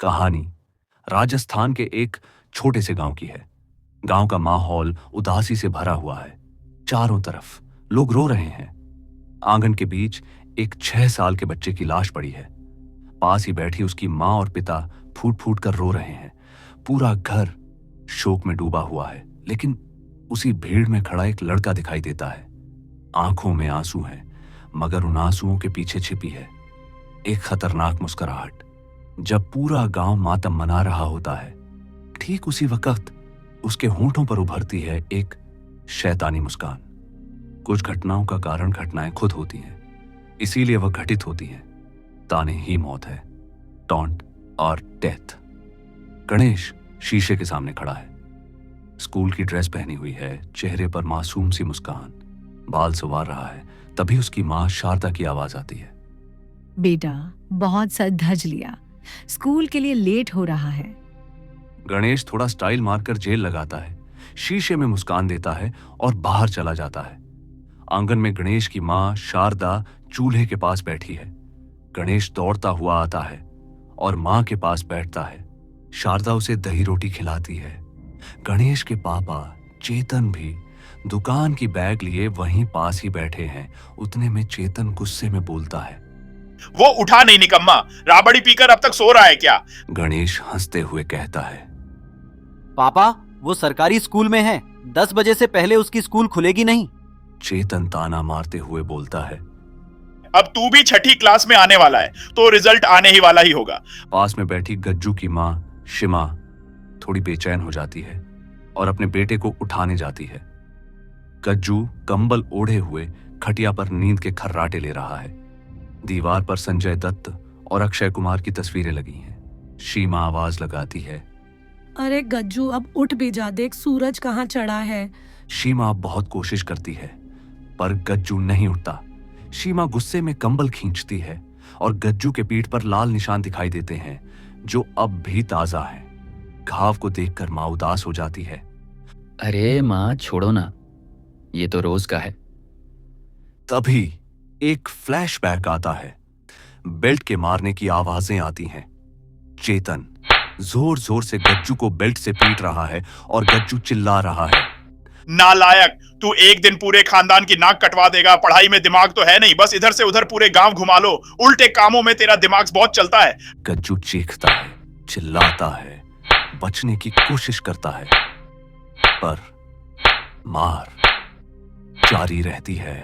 कहानी राजस्थान के एक छोटे से गांव की है। गांव का माहौल उदासी से भरा हुआ है। चारों तरफ लोग रो रहे हैं। आंगन के बीच एक 6 साल के बच्चे की लाश पड़ी है। पास ही बैठी उसकी मां और पिता फूट फूट कर रो रहे हैं। पूरा घर शोक में डूबा हुआ है, लेकिन उसी भीड़ में खड़ा एक लड़का दिखाई देता है। आंखों में आंसू हैं, मगर उन आंसुओं के पीछे छिपी है एक खतरनाक मुस्कुराहट। जब पूरा गांव मातम मना रहा होता है, ठीक उसी वक्त उसके होंठों पर उभरती है एक शैतानी मुस्कान। कुछ घटनाओं का कारण घटनाएं खुद होती हैं, इसीलिए वह घटित होती हैं। ताने ही मौत है, टॉन्ट और डेथ। गणेश शीशे के सामने खड़ा है। स्कूल की ड्रेस पहनी हुई है, चेहरे पर मासूम सी मुस्कान, बाल संवार रहा है। तभी उसकी मां शारदा की आवाज आती है। बेटा, बहुत सज धज लिया, स्कूल के लिए लेट हो रहा है। गणेश थोड़ा स्टाइल मारकर जेल लगाता है, शीशे में मुस्कान देता है और बाहर चला जाता है। आंगन में गणेश की मां शारदा चूल्हे के पास बैठी है। गणेश दौड़ता हुआ आता है और मां के पास बैठता है। शारदा उसे दही रोटी खिलाती है। गणेश के पापा चेतन भी दुकान की बैग लिए वहीं पास ही बैठे हैं। उतने में चेतन गुस्से में बोलता है, वो उठा नहीं निकम्मा, राबड़ी पीकर अब तक सो रहा है क्या? गणेश हंसते हुए कहता है, पापा, वो सरकारी स्कूल में है, 10 बजे से पहले उसकी स्कूल खुलेगी नहीं। चेतन ताना मारते हुए बोलता है, अब तू भी 6ठी क्लास में आने वाला है तो रिजल्ट आने ही वाला ही होगा। पास में बैठी गज्जू की मां शिमा थोड़ी बेचैन हो जाती है और अपने बेटे को उठाने जाती है। गज्जू कंबल ओढ़े हुए खटिया पर नींद के खर्राटे ले रहा है। दीवार पर संजय दत्त और अक्षय कुमार की तस्वीरें लगी हैं। शीमा आवाज लगाती है, अरे गज्जू, अब उठ भी जा, देख सूरज कहाँ चढ़ा है। शीमा बहुत कोशिश करती है, पर गज्जू नहीं उठता। शीमा गुस्से में कंबल खींचती है और गज्जू के पीठ पर लाल निशान दिखाई देते हैं, जो अब भी ताजा हैं। घाव को देखकर मां उदास हो जाती है। अरे माँ, छोड़ो ना, ये तो रोज का है। तभी एक फ्लैशबैक आता है। बेल्ट के मारने की आवाजें आती हैं। चेतन जोर जोर से गज्जू को बेल्ट से पीट रहा है और गज्जू चिल्ला रहा है, नालायक, तू एक दिन पूरे खानदान की नाक कटवा देगा। पढ़ाई में दिमाग तो है नहीं, बस इधर से उधर पूरे गांव घुमा लो। उल्टे कामों में तेरा दिमाग बहुत चलता है। गज्जू चीखता है, चिल्लाता है, बचने की कोशिश करता है, पर मार जारी रहती है।